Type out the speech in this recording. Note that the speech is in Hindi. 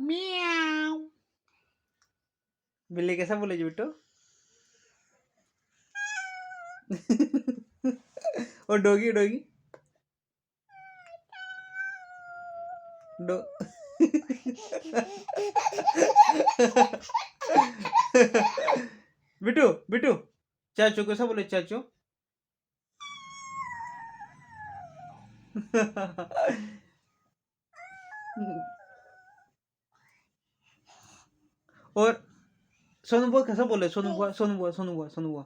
म्याऊ। बिल्ली कैसा बोलेगी बिट्टू? और डोगी डोगी डो बिट्टू बिट्टू चाचू कैसा बोले चाचू? और सोनू बुआ कैसा बोले? सोनू बुआ सोनू बुआ सोनू बुआ सोनू बुआ